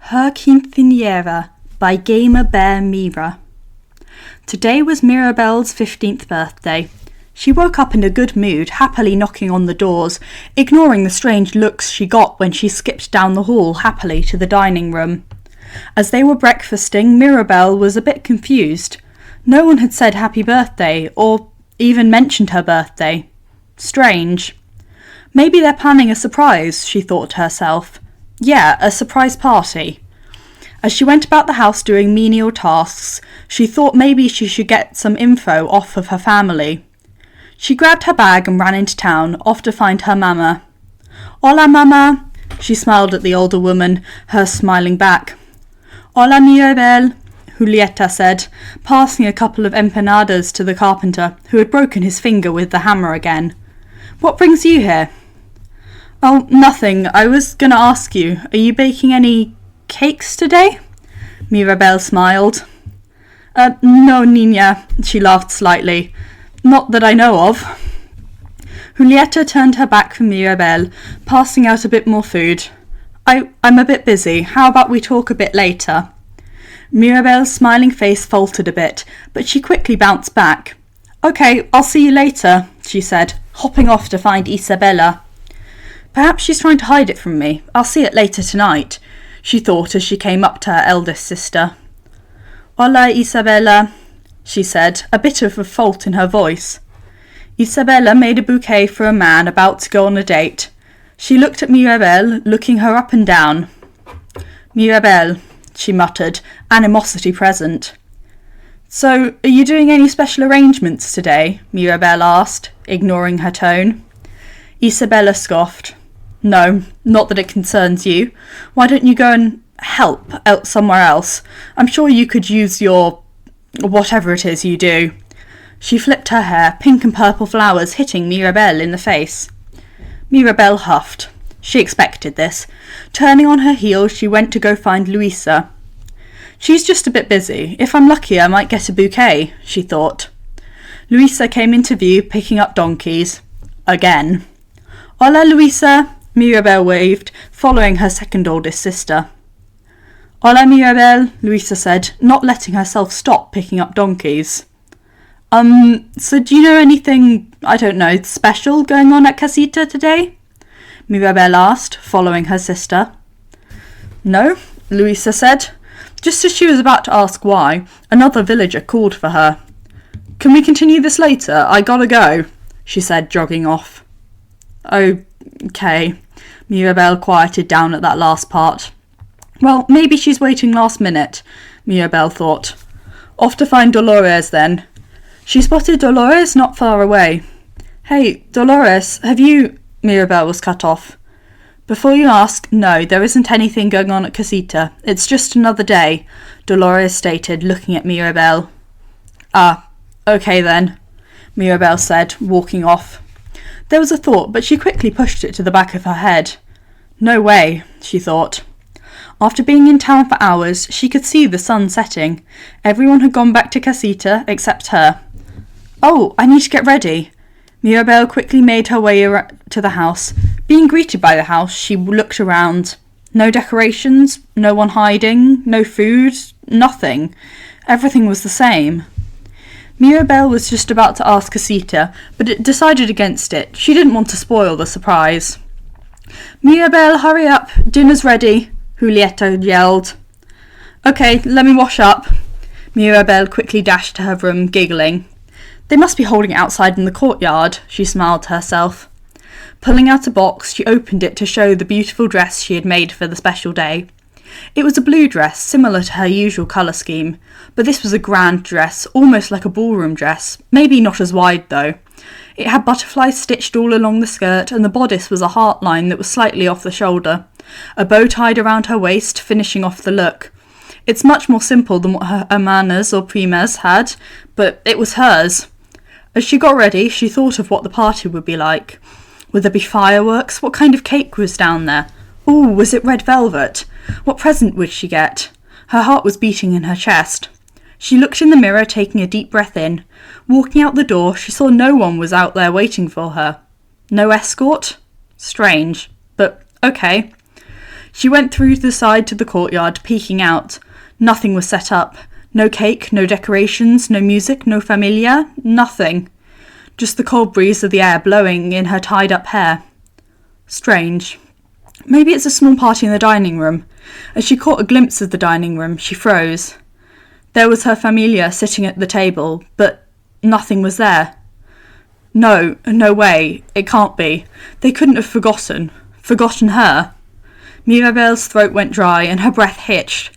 Her Quinceañera by GamerBearMira. Today was Mirabel's 15th birthday. She woke up in a good mood, happily knocking on the doors, ignoring the strange looks she got when she skipped down the hall happily to the dining room. As they were breakfasting, Mirabel was a bit confused. No one had said happy birthday, or even mentioned her birthday. Strange. Maybe they're planning a surprise, she thought to herself. Yeah, a surprise party. As she went about the house doing menial tasks, she thought maybe she should get some info off of her family. She grabbed her bag and ran into town, off to find her mama. Hola, mama, she smiled at the older woman, her smiling back. Hola, Mirabel, Julieta said, passing a couple of empanadas to the carpenter, who had broken his finger with the hammer again. What brings you here? Oh, nothing. I was going to ask you, are you baking any cakes today? Mirabel smiled. No, Nina, she laughed slightly. Not that I know of. Julieta turned her back from Mirabel, passing out a bit more food. I'm a bit busy. How about we talk a bit later? Mirabel's smiling face faltered a bit, but she quickly bounced back. Okay, I'll see you later, she said, hopping off to find Isabella. Perhaps she's trying to hide it from me. I'll see it later tonight, she thought as she came up to her eldest sister. Hola, Isabella, she said, a bit of a fault in her voice. Isabella made a bouquet for a man about to go on a date. She looked at Mirabel, looking her up and down. Mirabel, she muttered, animosity present. So, are you doing any special arrangements today? Mirabel asked, ignoring her tone. Isabella scoffed. No, not that it concerns you. Why don't you go and help out somewhere else? I'm sure you could use your whatever it is you do. She flipped her hair, pink and purple flowers hitting Mirabel in the face. Mirabel huffed. She expected this. Turning on her heel, she went to go find Luisa. She's just a bit busy. If I'm lucky, I might get a bouquet, she thought. Luisa came into view, picking up donkeys. Again. Hola, Luisa, Mirabel waved, following her second oldest sister. Hola, Mirabel, Luisa said, not letting herself stop picking up donkeys. So do you know anything, I don't know, special going on at Casita today? Mirabel asked, following her sister. No, Luisa said. Just as she was about to ask why, another villager called for her. Can we continue this later? I gotta go, she said, jogging off. Okay, Mirabel quieted down at that last part. Well, maybe she's waiting last minute, Mirabel thought. Off to find Dolores then. She spotted Dolores not far away. Hey, Dolores, have you... Mirabel was cut off. Before you ask, no, there isn't anything going on at Casita. It's just another day, Dolores stated, looking at Mirabel. Ah, okay then, Mirabel said, walking off. There was a thought, but she quickly pushed it to the back of her head. No way, she thought. After being in town for hours, she could see the sun setting. Everyone had gone back to Casita except her. Oh, I need to get ready. Mirabel quickly made her way to the house. Being greeted by the house, she looked around. No decorations, no one hiding, no food, nothing. Everything was the same. Mirabel was just about to ask Casita, but it decided against it. She didn't want to spoil the surprise. Mirabel, hurry up, dinner's ready, Julieta yelled. Okay, let me wash up. Mirabel quickly dashed to her room, giggling. They must be holding it outside in the courtyard, she smiled to herself. Pulling out a box, she opened it to show the beautiful dress she had made for the special day. It was a blue dress, similar to her usual colour scheme, but this was a grand dress, almost like a ballroom dress, maybe not as wide though. It had butterflies stitched all along the skirt, and the bodice was a heart line that was slightly off the shoulder. A bow tied around her waist, finishing off the look. It's much more simple than what her hermanas or primas had, but it was hers. As she got ready, she thought of what the party would be like. Would there be fireworks? What kind of cake was down there? Ooh, was it red velvet? What present would she get? Her heart was beating in her chest. She looked in the mirror, taking a deep breath in. Walking out the door, she saw no one was out there waiting for her. No escort? Strange, but okay. She went through the side to the courtyard, peeking out. Nothing was set up. No cake, no decorations, no music, no familia, nothing. Just the cold breeze of the air blowing in her tied-up hair. Strange. Maybe it's a small party in the dining room. As she caught a glimpse of the dining room, she froze. There was her familia sitting at the table, but nothing was there. No way, it can't be. They couldn't have forgotten her. Mirabel's throat went dry and her breath hitched.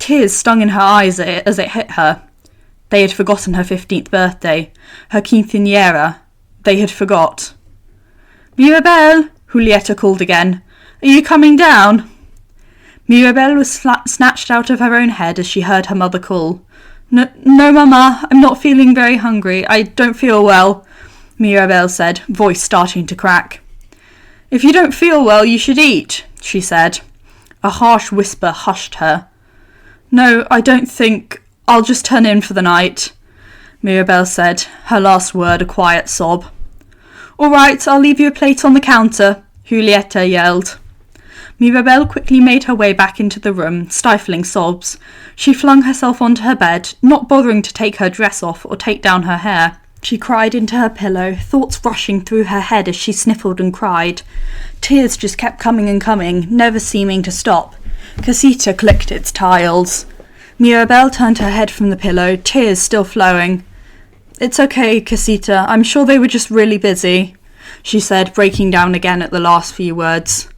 Tears stung in her eyes as it hit her. They had forgotten her 15th birthday, her quinceañera. They had forgot. "Mirabel," Julieta called again. "Are you coming down?" Mirabel was snatched out of her own head as she heard her mother call. No, Mama, I'm not feeling very hungry. I don't feel well," Mirabel said, voice starting to crack. "If you don't feel well, you should eat," she said. A harsh whisper hushed her. "No, I don't think. I'll just turn in for the night," Mirabel said, her last word a quiet sob. "All right, I'll leave you a plate on the counter," Julieta yelled. Mirabel quickly made her way back into the room, stifling sobs. She flung herself onto her bed, not bothering to take her dress off or take down her hair. She cried into her pillow, thoughts rushing through her head as she sniffled and cried. Tears just kept coming and coming, never seeming to stop. Casita clicked its tiles. Mirabel turned her head from the pillow, tears still flowing. "It's okay, Casita. I'm sure they were just really busy," she said, breaking down again at the last few words.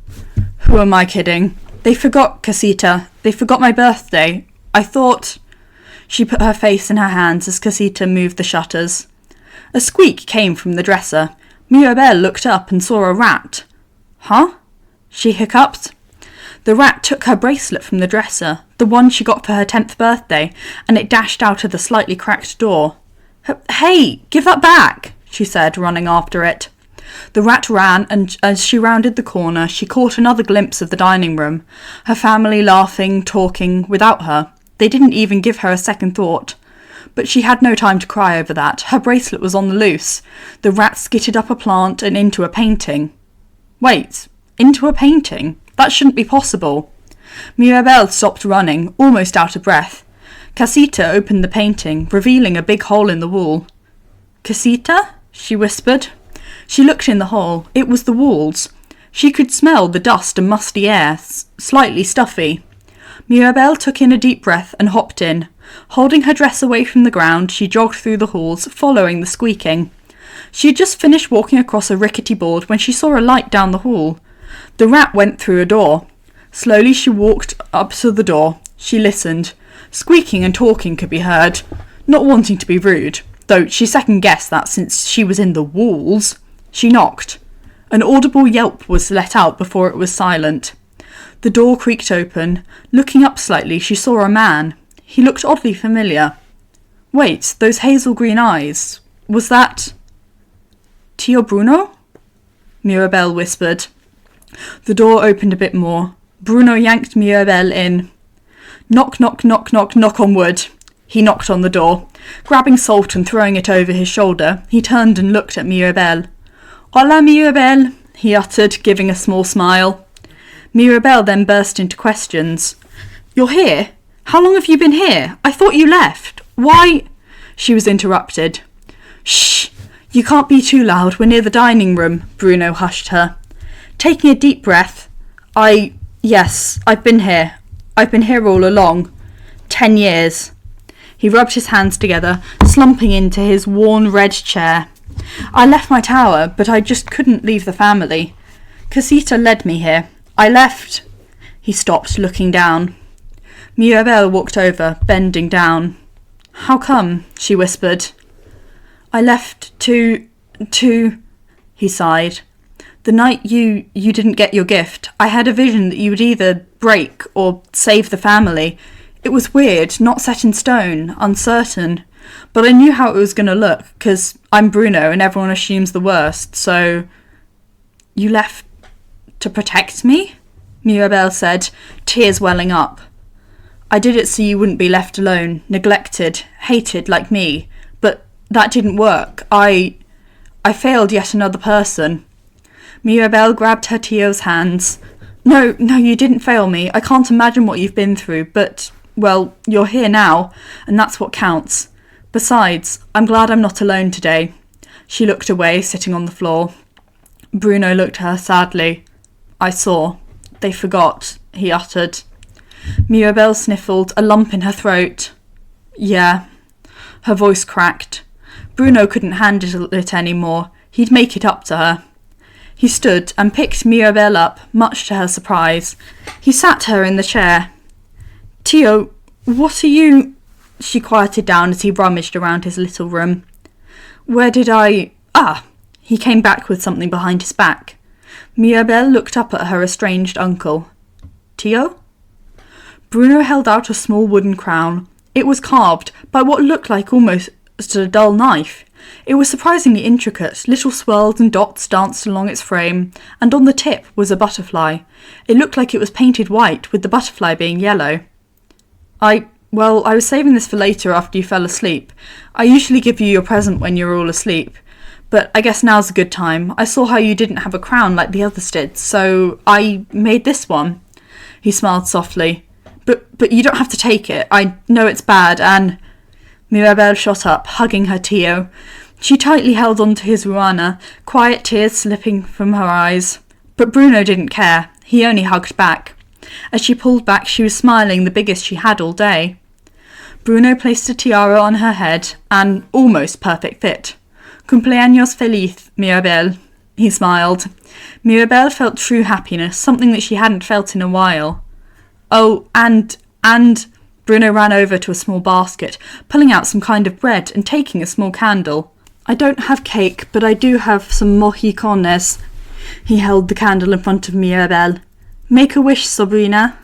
"Who am I kidding? They forgot, Casita. They forgot my birthday. I thought..." She put her face in her hands as Casita moved the shutters. A squeak came from the dresser. Mirabel looked up and saw a rat. "Huh?" she hiccuped. The rat took her bracelet from the dresser, the one she got for her 10th birthday, and it dashed out of the slightly cracked door. "Hey, give that back," she said, running after it. The rat ran, and as she rounded the corner, she caught another glimpse of the dining room, her family laughing, talking, without her. They didn't even give her a second thought. But she had no time to cry over that. Her bracelet was on the loose. The rat skittered up a plant and into a painting. Wait, into a painting? That shouldn't be possible. Mirabel stopped running, almost out of breath. Casita opened the painting, revealing a big hole in the wall. "Casita?" she whispered. She looked in the hole. It was the walls. She could smell the dust and musty air, slightly stuffy. Mirabel took in a deep breath and hopped in. Holding her dress away from the ground, she jogged through the halls, following the squeaking. She had just finished walking across a rickety board when she saw a light down the hall. The rat went through a door. Slowly she walked up to the door. She listened. Squeaking and talking could be heard. Not wanting to be rude, though she second-guessed that since she was in the walls. She knocked. An audible yelp was let out before it was silent. The door creaked open. Looking up slightly, she saw a man. He looked oddly familiar. Wait, those hazel green eyes. Was that... Tio Bruno? Mirabel whispered. The door opened a bit more. Bruno yanked Mirabel in. Knock, knock, knock, knock, knock on wood. He knocked on the door. Grabbing salt and throwing it over his shoulder, he turned and looked at Mirabel. "Hola, Mirabel," he uttered, giving a small smile. Mirabel then burst into questions. "You're here? How long have you been here? I thought you left. Why—" She was interrupted. "Shh! You can't be too loud. We're near the dining room," Bruno hushed her. Taking a deep breath, Yes, I've been here. I've been here all along. 10 years. He rubbed his hands together, slumping into his worn red chair. "I left my tower, but I just couldn't leave the family. Casita led me here. I left..." He stopped, looking down. Mirabel walked over, bending down. "How come?" she whispered. "I left to... He sighed. "The night you didn't get your gift, I had a vision that you would either break or save the family. It was weird, not set in stone, uncertain. But I knew how it was going to look, 'cause I'm Bruno and everyone assumes the worst, so..." "You left to protect me?" Mirabel said, tears welling up. "I did it so you wouldn't be left alone, neglected, hated like me. But that didn't work. I failed yet another person." Mirabel grabbed her Tio's hands. No, you didn't fail me. I can't imagine what you've been through, but, well, you're here now, and that's what counts. Besides, I'm glad I'm not alone today. She looked away, sitting on the floor. Bruno looked at her sadly. I saw. They forgot, he uttered. Mirabel sniffled, a lump in her throat. Yeah. Her voice cracked. Bruno couldn't handle it any more. He'd make it up to her. He stood and picked Mirabel up, much to her surprise. He sat her in the chair. Tio, what are you... She quieted down as he rummaged around his little room. Where did I... Ah! He came back with something behind his back. Mirabel looked up at her estranged uncle. Tio? Bruno held out a small wooden crown. It was carved by what looked like almost a dull knife. It was surprisingly intricate. Little swirls and dots danced along its frame, and on the tip was a butterfly. It looked like it was painted white, with the butterfly being yellow. I was saving this for later after you fell asleep. I usually give you your present when you're all asleep. But I guess now's a good time. I saw how you didn't have a crown like the others did, so I made this one. He smiled softly. But you don't have to take it. I know it's bad, and... Mirabel shot up, hugging her Tio. She tightly held on to his ruana, quiet tears slipping from her eyes. But Bruno didn't care. He only hugged back. As she pulled back, she was smiling, the biggest she had all day. Bruno placed a tiara on her head, an almost perfect fit. Cumpleaños feliz, Mirabel. He smiled. Mirabel felt true happiness, something that she hadn't felt in a while. Oh, and... Bruno ran over to a small basket, pulling out some kind of bread and taking a small candle. I don't have cake, but I do have some mojicones. He held the candle in front of Mirabel. Make a wish, Sabrina.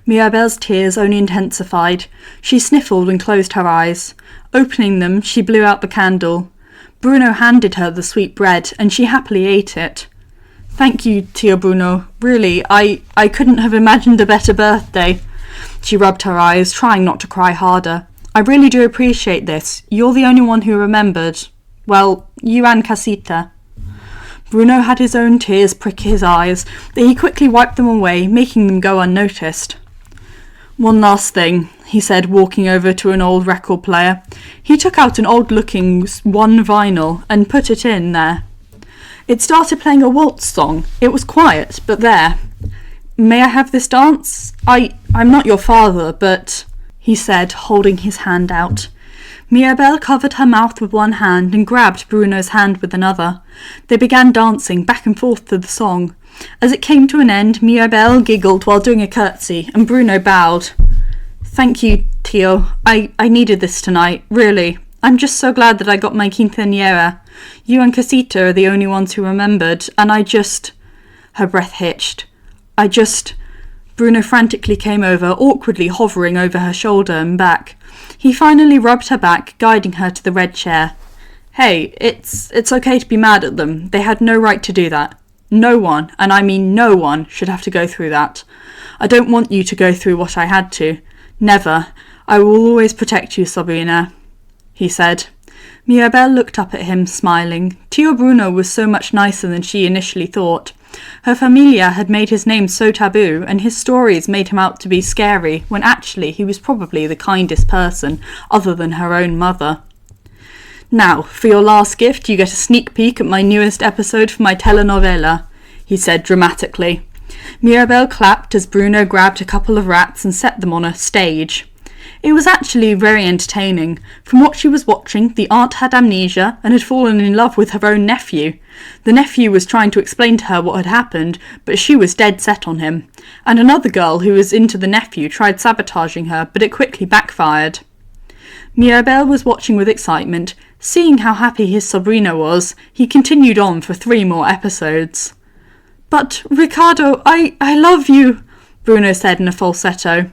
Mirabel's tears only intensified. She sniffled and closed her eyes. Opening them, she blew out the candle. Bruno handed her the sweet bread, and she happily ate it. Thank you, Tio Bruno. Really, I couldn't have imagined a better birthday. She rubbed her eyes, trying not to cry harder. I really do appreciate this. You're the only one who remembered. Well, you and Casita. Bruno had his own tears prick his eyes, but he quickly wiped them away, making them go unnoticed. One last thing, he said, walking over to an old record player. He took out an old-looking one vinyl and put it in there. It started playing a waltz song. It was quiet, but there. May I have this dance? I'm not your father, but... he said, holding his hand out. Mirabel covered her mouth with one hand and grabbed Bruno's hand with another. They began dancing back and forth to the song. As it came to an end, Mirabel giggled while doing a curtsy, and Bruno bowed. Thank you, Tio. I needed this tonight, really. I'm just so glad that I got my quinceañera. You and Casita are the only ones who remembered, and Her breath hitched. Bruno frantically came over, awkwardly hovering over her shoulder and back. He finally rubbed her back, guiding her to the red chair. Hey, it's okay to be mad at them. They had no right to do that. No one, and I mean no one, should have to go through that. I don't want you to go through what I had to. Never. I will always protect you, Sabrina, he said. Mirabel looked up at him, smiling. Tio Bruno was so much nicer than she initially thought. Her familia had made his name so taboo, and his stories made him out to be scary, when actually he was probably the kindest person, other than her own mother. Now, for your last gift, you get a sneak peek at my newest episode for my telenovela, he said dramatically. Mirabel clapped as Bruno grabbed a couple of rats and set them on a stage. It was actually very entertaining. From what she was watching, the aunt had amnesia and had fallen in love with her own nephew. The nephew was trying to explain to her what had happened, but she was dead set on him. And another girl who was into the nephew tried sabotaging her, but it quickly backfired. Mirabel was watching with excitement. Seeing how happy his Sabrina was, he continued on for 3 more episodes. But, Ricardo, I love you, Bruno said in a falsetto.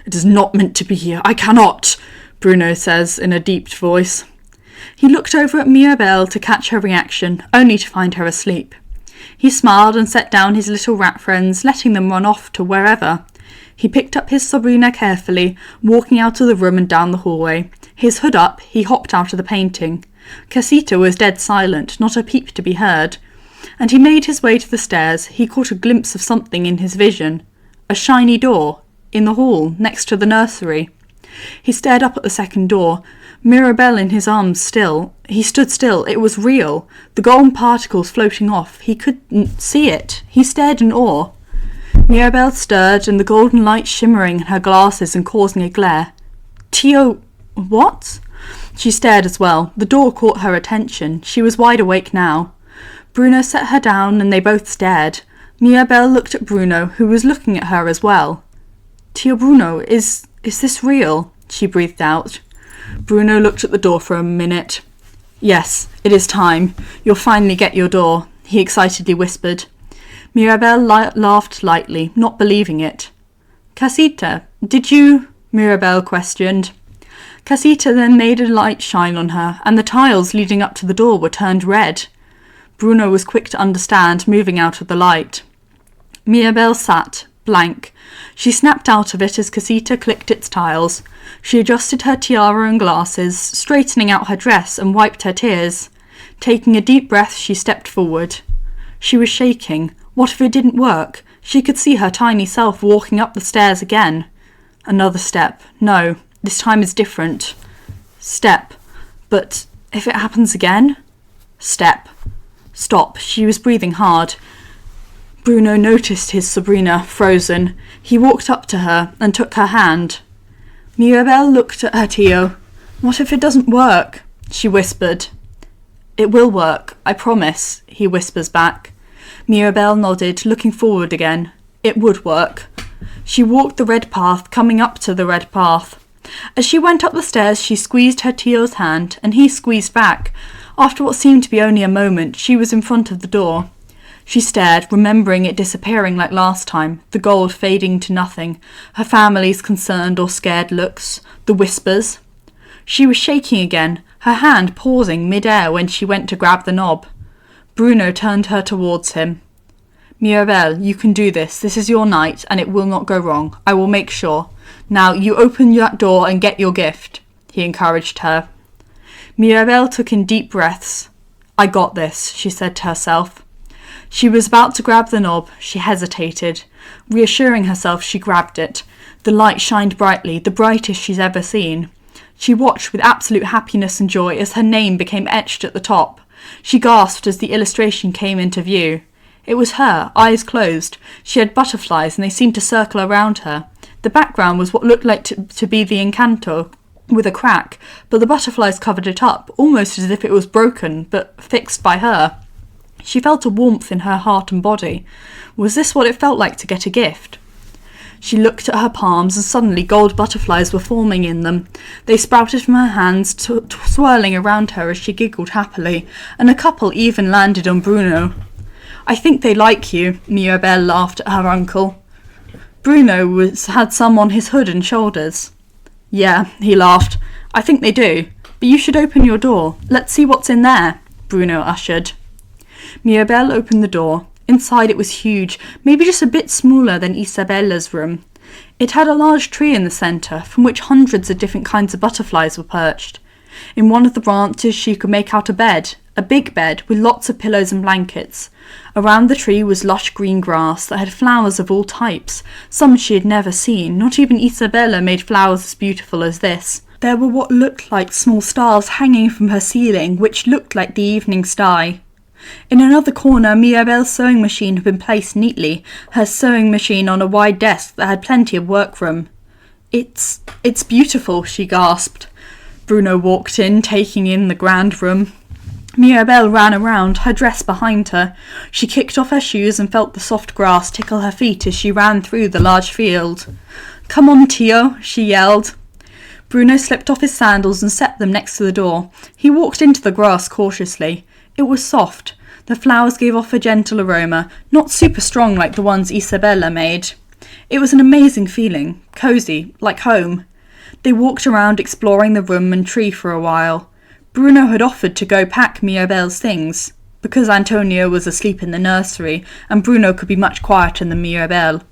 It is not meant to be here. I cannot, Bruno says in a deep voice. He looked over at Mirabel to catch her reaction, only to find her asleep. He smiled and set down his little rat friends, letting them run off to wherever. He picked up his Sabrina carefully, walking out of the room and down the hallway. His hood up, he hopped out of the painting. Casita was dead silent, not a peep to be heard. and he made his way to the stairs. He caught a glimpse of something in his vision. A shiny door, in the hall, next to the nursery. He stared up at the second door, Mirabel in his arms still. He stood still. It was real. The golden particles floating off. He couldn't see it. He stared in awe. Mirabel stirred, and the golden light shimmering in her glasses and causing a glare. Tio, what? She stared as well. The door caught her attention. She was wide awake now. Bruno set her down, and they both stared. Mirabel looked at Bruno, who was looking at her as well. Tio Bruno, is this real? She breathed out. Bruno looked at the door for a minute. Yes, it is time. You'll finally get your door, he excitedly whispered. Mirabel laughed lightly, not believing it. Casita, did you? Mirabel questioned. Casita then made a light shine on her, and the tiles leading up to the door were turned red. Bruno was quick to understand, moving out of the light. Mirabel sat, blank. She snapped out of it as Casita clicked its tiles. She adjusted her tiara and glasses, straightening out her dress, and wiped her tears. Taking a deep breath, she stepped forward. She was shaking. What if it didn't work? She could see her tiny self walking up the stairs again. Another step. No, this time is different. Step. But if it happens again? Step. Stop. She was breathing hard. Bruno noticed his Sabrina, frozen. He walked up to her and took her hand. Mirabel looked at her Tio. What if it doesn't work? She whispered. It will work, I promise, he whispers back. Mirabel nodded, looking forward again. It would work. She walked the red path, coming up to the red path. As she went up the stairs, she squeezed her Tio's hand, and he squeezed back. After what seemed to be only a moment, she was in front of the door. She stared, remembering it disappearing like last time, the gold fading to nothing, her family's concerned or scared looks, the whispers. She was shaking again, her hand pausing mid-air when she went to grab the knob. Bruno turned her towards him. Mirabel, you can do this. This is your night, and it will not go wrong. I will make sure. Now, you open that door and get your gift, he encouraged her. Mirabel took in deep breaths. I got this, she said to herself. She was about to grab the knob. She hesitated. Reassuring herself, she grabbed it. The light shined brightly, the brightest she's ever seen. She watched with absolute happiness and joy as her name became etched at the top. She gasped as the illustration came into view. It was her, eyes closed. She had butterflies, and they seemed to circle around her. The background was what looked like to be the Encanto, with a crack, but the butterflies covered it up, almost as if it was broken, but fixed by her. She felt a warmth in her heart and body. Was this what it felt like to get a gift? She looked at her palms, and suddenly gold butterflies were forming in them. They sprouted from her hands, swirling around her as she giggled happily, and a couple even landed on Bruno. I think they like you, Mirabel laughed at her uncle. Bruno had some on his hood and shoulders. Yeah, he laughed. I think they do. But you should open your door. Let's see what's in there, Bruno ushered. Mirabel opened the door. Inside it was huge, maybe just a bit smaller than Isabella's room. It had a large tree in the centre, from which hundreds of different kinds of butterflies were perched. In one of the branches she could make out a big bed with lots of pillows and blankets. Around the tree was lush green grass that had flowers of all types, some she had never seen. Not even Isabella made flowers as beautiful as this. There were what looked like small stars hanging from her ceiling, which looked like the evening sky. In another corner, Mirabel's sewing machine had been placed neatly, her sewing machine on a wide desk that had plenty of workroom. It's beautiful, she gasped. Bruno walked in, taking in the grand room. Mirabel ran around, her dress behind her. She kicked off her shoes and felt the soft grass tickle her feet as she ran through the large field. Come on, Tio, she yelled. Bruno slipped off his sandals and set them next to the door. He walked into the grass cautiously. It was soft. The flowers gave off a gentle aroma, not super strong like the ones Isabella made. It was an amazing feeling, cosy, like home. They walked around exploring the room and tree for a while. Bruno had offered to go pack Mirabel's things, because Antonio was asleep in the nursery, and Bruno could be much quieter than Mirabel.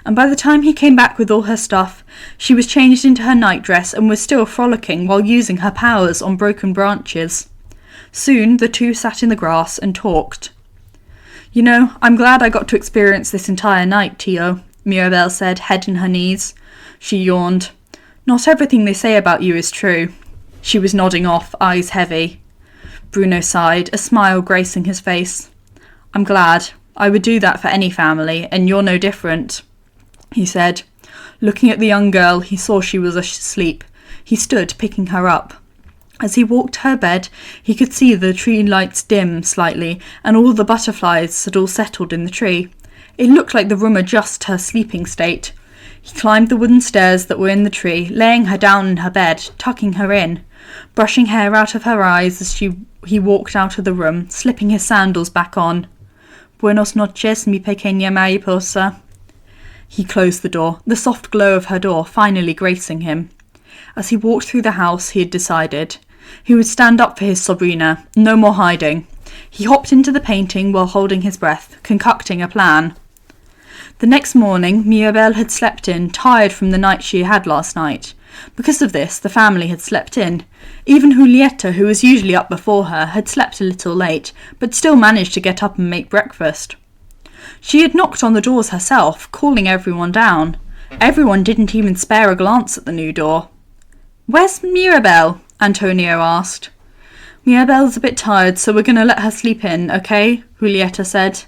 And by the time he came back with all her stuff, she was changed into her nightdress and was still frolicking while using her powers on broken branches. Soon the two sat in the grass and talked. You know, I'm glad I got to experience this entire night, Tio, Mirabel said, head in her knees. She yawned. Not everything they say about you is true. She was nodding off, eyes heavy. Bruno sighed, a smile gracing his face. I'm glad. I would do that for any family, and you're no different, he said. Looking at the young girl, he saw she was asleep. He stood, picking her up. As he walked to her bed, he could see the tree lights dim slightly, and all the butterflies had all settled in the tree. It looked like the room adjusted her sleeping state. He climbed the wooden stairs that were in the tree, laying her down in her bed, tucking her in, brushing hair out of her eyes as he walked out of the room, slipping his sandals back on. Buenos noches, mi pequeña mariposa. He closed the door, the soft glow of her door finally gracing him. As he walked through the house, he had decided. He would stand up for his sobrina, no more hiding. He hopped into the painting while holding his breath, concocting a plan. The next morning, Mirabel had slept in, tired from the night she had last night. Because of this, the family had slept in. Even Julieta, who was usually up before her, had slept a little late, but still managed to get up and make breakfast. She had knocked on the doors herself, calling everyone down. Everyone didn't even spare a glance at the new door. "Where's Mirabel?" Antonio asked. "Mirabel's a bit tired, so we're going to let her sleep in, okay?" Julieta said.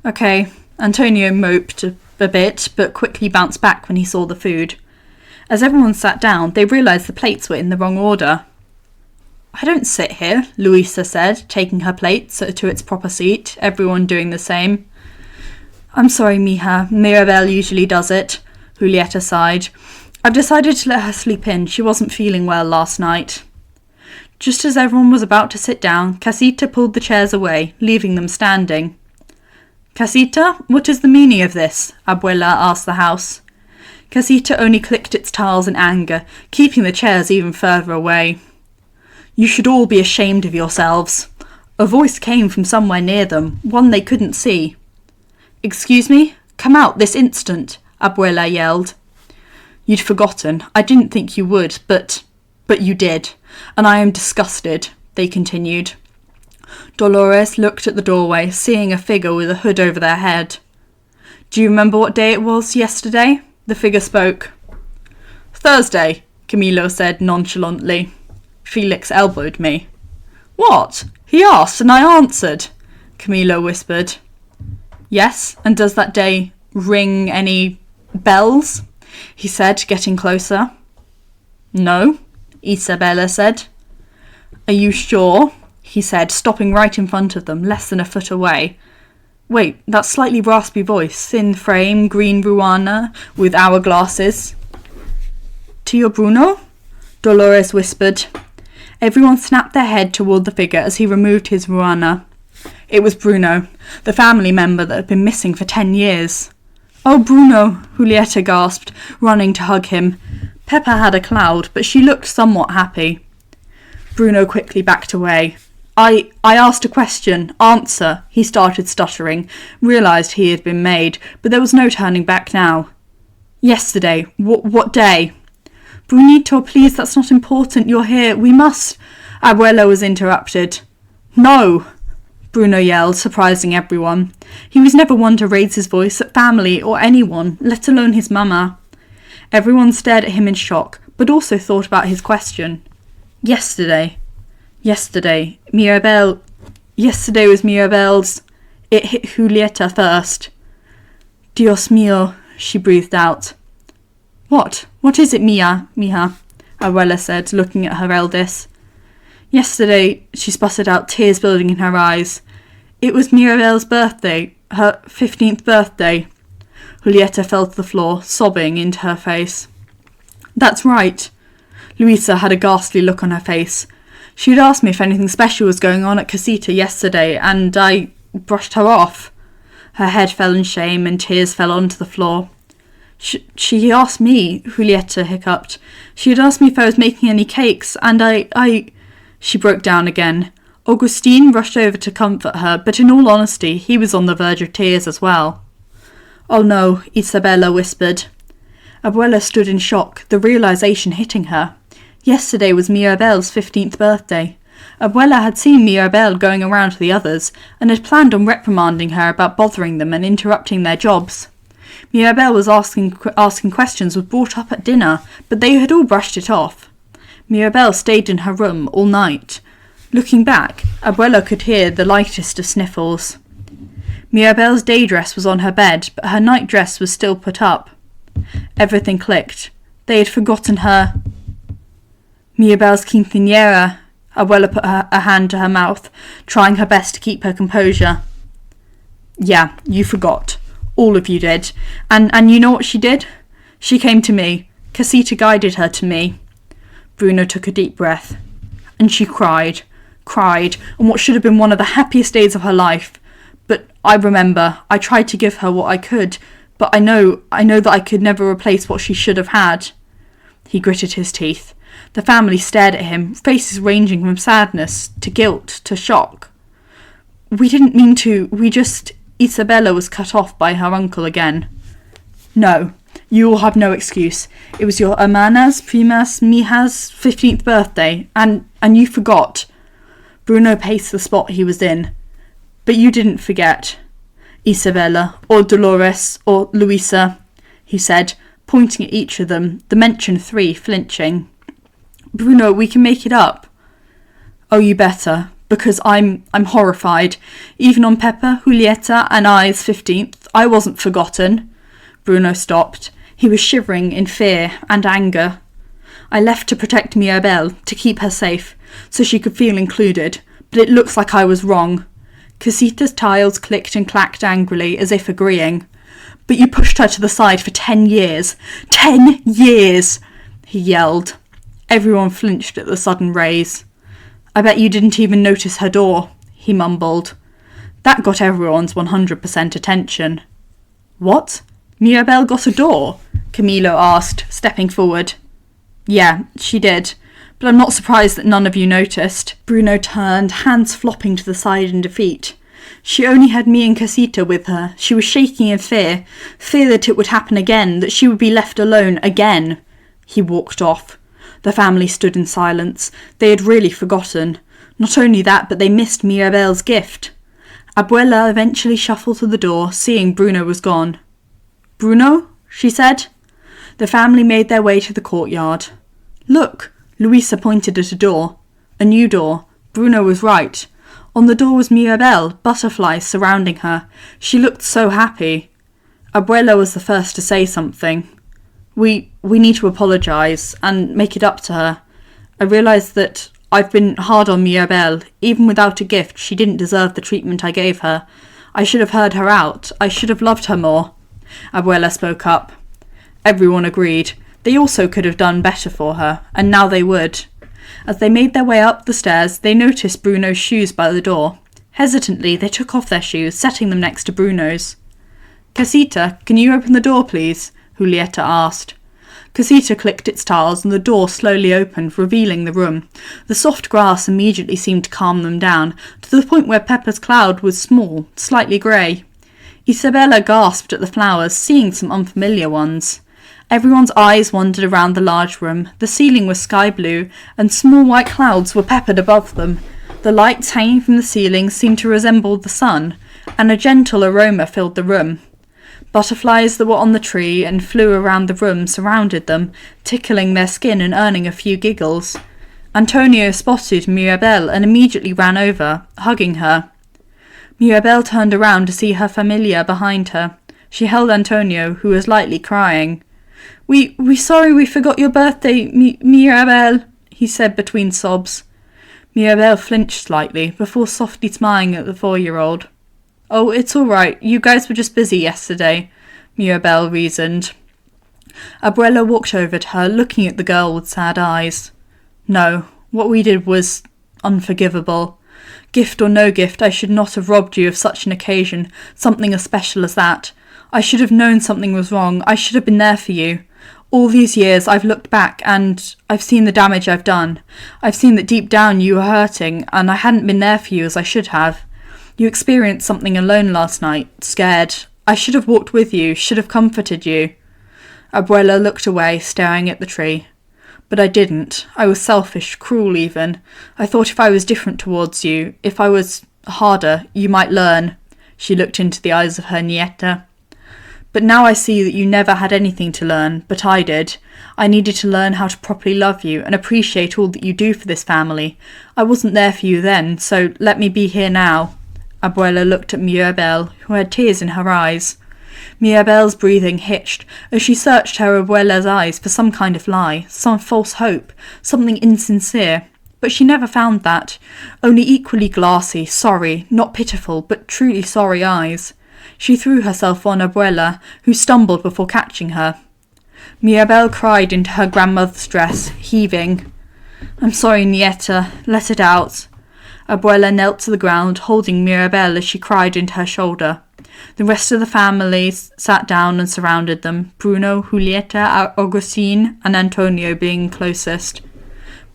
"Okay." Antonio moped a bit, but quickly bounced back when he saw the food. As everyone sat down, they realised the plates were in the wrong order. "I don't sit here," Luisa said, taking her plate to its proper seat, everyone doing the same. "I'm sorry, mija. Mirabel usually does it," Julieta sighed. "I've decided to let her sleep in. She wasn't feeling well last night." Just as everyone was about to sit down, Casita pulled the chairs away, leaving them standing. "Casita, what is the meaning of this?" Abuela asked the house. Casita only clicked its tiles in anger, keeping the chairs even further away. "You should all be ashamed of yourselves." A voice came from somewhere near them, one they couldn't see. "Excuse me? Come out this instant," Abuela yelled. "You'd forgotten. I didn't think you would, but you did. And I am disgusted," they continued. Dolores looked at the doorway, seeing a figure with a hood over their head. "Do you remember what day it was yesterday?" The figure spoke. "Thursday," Camilo said nonchalantly. Felix elbowed me. "What? He asked and I answered," Camilo whispered. "Yes, and does that day ring any bells?" he said, getting closer. "No," Isabella said. "Are you sure?" he said, stopping right in front of them, less than a foot away. "Wait, that slightly raspy voice, thin frame, green ruana, with hourglasses." "Tio Bruno?" Dolores whispered. Everyone snapped their head toward the figure as he removed his ruana. It was Bruno, the family member that had been missing for 10 years. "Oh, Bruno," Julieta gasped, running to hug him. Peppa had a cloud, but she looked somewhat happy. Bruno quickly backed away. I asked a question. Answer," he started stuttering, realised he had been made, but there was no turning back now. "Yesterday. What day?" "Brunito, please, that's not important. You're here. We must." Abuela was interrupted. "No!" Bruno yelled, surprising everyone. He was never one to raise his voice at family or anyone, let alone his mama. Everyone stared at him in shock, but also thought about his question. Yesterday, Mirabel. Yesterday was Mirabel's. It hit Julieta first. "Dios mío," she breathed out. What is it, mija?" Abuela said, looking at her eldest. "Yesterday," she sputtered out, tears building in her eyes. "It was Mirabel's birthday, her 15th birthday." Julieta fell to the floor, sobbing into her face. "That's right." Luisa had a ghastly look on her face. She had asked me if anything special was going on at Casita yesterday, and I brushed her off. Her head fell in shame, and tears fell onto the floor. She asked me, Julieta hiccuped. "She had asked me if I was making any cakes, and I... She broke down again. Augustine rushed over to comfort her, but in all honesty, he was on the verge of tears as well. "Oh no," Isabella whispered. Abuela stood in shock, the realisation hitting her. Yesterday was Mirabel's 15th birthday. Abuela had seen Mirabel going around to the others and had planned on reprimanding her about bothering them and interrupting their jobs. Mirabel was asking questions was brought up at dinner, but they had all brushed it off. Mirabel stayed in her room all night. Looking back, Abuela could hear the lightest of sniffles. Mirabel's day dress was on her bed, but her night dress was still put up. Everything clicked. They had forgotten her. Mirabel's quinceañera. Abuela put a hand to her mouth, trying her best to keep her composure. Yeah, you forgot. All of you did. And you know what she did? She came to me. Casita guided her to me. Bruno took a deep breath. And she cried on what should have been one of the happiest days of her life. But I remember, I tried to give her what I could, but I know that I could never replace what she should have had. He gritted his teeth. The family stared at him, faces ranging from sadness to guilt to shock. We didn't mean to, Isabella was cut off by her uncle again. No, you all have no excuse. It was your hermana's, primas, mija's 15th birthday, and you forgot. Bruno paced the spot he was in. But you didn't forget. Isabella, or Dolores, or Luisa, he said, pointing at each of them, the mention 3 flinching. Bruno, we can make it up. Oh, you better, because I'm horrified. Even on Peppa, Julieta, and I's 15th, I wasn't forgotten. Bruno stopped. He was shivering in fear and anger. I left to protect Mirabel, to keep her safe, so she could feel included, but it looks like I was wrong. Casita's tiles clicked and clacked angrily, as if agreeing. But you pushed her to the side for 10 years. 10 years! He yelled. Everyone flinched at the sudden raise. I bet you didn't even notice her door, he mumbled. That got everyone's 100% attention. What? Mirabel got a door? Camilo asked, stepping forward. Yeah, she did. But I'm not surprised that none of you noticed. Bruno turned, hands flopping to the side in defeat. She only had me and Casita with her. She was shaking in fear that it would happen again, that she would be left alone again. He walked off. The family stood in silence. They had really forgotten. Not only that, but they missed Mirabel's gift. Abuela eventually shuffled to the door, seeing Bruno was gone. Bruno? She said. The family made their way to the courtyard. Look! Luisa pointed at a door. A new door. Bruno was right. On the door was Mirabel, butterflies surrounding her. She looked so happy. Abuela was the first to say something. We need to apologise and make it up to her. I realise that I've been hard on Mirabel. Even without a gift, she didn't deserve the treatment I gave her. I should have heard her out. I should have loved her more. Abuela spoke up. Everyone agreed. They also could have done better for her, and now they would. As they made their way up the stairs, they noticed Bruno's shoes by the door. Hesitantly, they took off their shoes, setting them next to Bruno's. Casita, can you open the door, please? Julieta asked. Casita clicked its tiles, and the door slowly opened, revealing the room. The soft grass immediately seemed to calm them down, to the point where Peppa's cloud was small, slightly grey. Isabella gasped at the flowers, seeing some unfamiliar ones. Everyone's eyes wandered around the large room. The ceiling was sky blue, and small white clouds were peppered above them. The lights hanging from the ceiling seemed to resemble the sun, and a gentle aroma filled the room. Butterflies that were on the tree and flew around the room surrounded them, tickling their skin and earning a few giggles. Antonio spotted Mirabel and immediately ran over, hugging her. Mirabel turned around to see her familia behind her. She held Antonio, who was lightly crying. We sorry we forgot your birthday, Mirabel, he said between sobs. Mirabel flinched slightly, before softly smiling at the 4-year-old. Oh, it's all right. You guys were just busy yesterday, Mirabel reasoned. Abuela walked over to her, looking at the girl with sad eyes. No, what we did was unforgivable. Gift or no gift, I should not have robbed you of such an occasion, something as special as that. I should have known something was wrong. I should have been there for you. All these years I've looked back and I've seen the damage I've done. I've seen that deep down you were hurting and I hadn't been there for you as I should have. You experienced something alone last night, scared. I should have walked with you, should have comforted you. Abuela looked away, staring at the tree. But I didn't. I was selfish, cruel even. I thought if I was different towards you, if I was harder, you might learn. She looked into the eyes of her nieta. But now I see that you never had anything to learn, but I did. I needed to learn how to properly love you and appreciate all that you do for this family. I wasn't there for you then, so let me be here now. Abuela looked at Mirabel, who had tears in her eyes. Mirabel's breathing hitched as she searched her abuela's eyes for some kind of lie, some false hope, something insincere. But she never found that. Only equally glassy, sorry, not pitiful, but truly sorry eyes. She threw herself on Abuela, who stumbled before catching her. Mirabel cried into her grandmother's dress, heaving. I'm sorry, nieta. Let it out. Abuela knelt to the ground, holding Mirabel as she cried into her shoulder. The rest of the family sat down and surrounded them, Bruno, Julieta, Augustine, and Antonio being closest.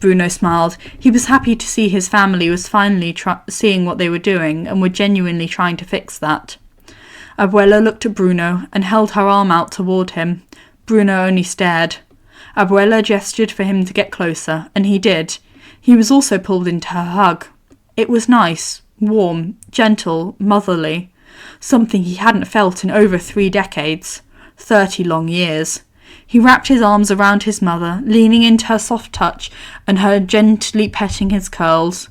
Bruno smiled. He was happy to see his family was finally seeing what they were doing and were genuinely trying to fix that. Abuela looked at Bruno and held her arm out toward him. Bruno only stared. Abuela gestured for him to get closer, and he did. He was also pulled into her hug. It was nice, warm, gentle, motherly. Something he hadn't felt in over 3 decades. 30 long years. He wrapped his arms around his mother, leaning into her soft touch and her gently petting his curls.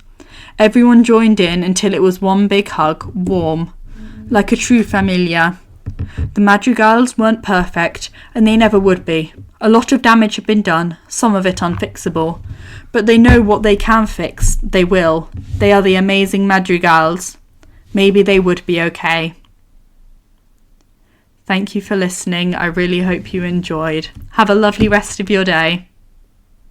Everyone joined in until it was one big hug, warm. Like a true familia. The Madrigals weren't perfect, and they never would be. A lot of damage had been done, some of it unfixable. But they know what they can fix, they will. They are the amazing Madrigals. Maybe they would be okay. Thank you for listening. I really hope you enjoyed. Have a lovely rest of your day.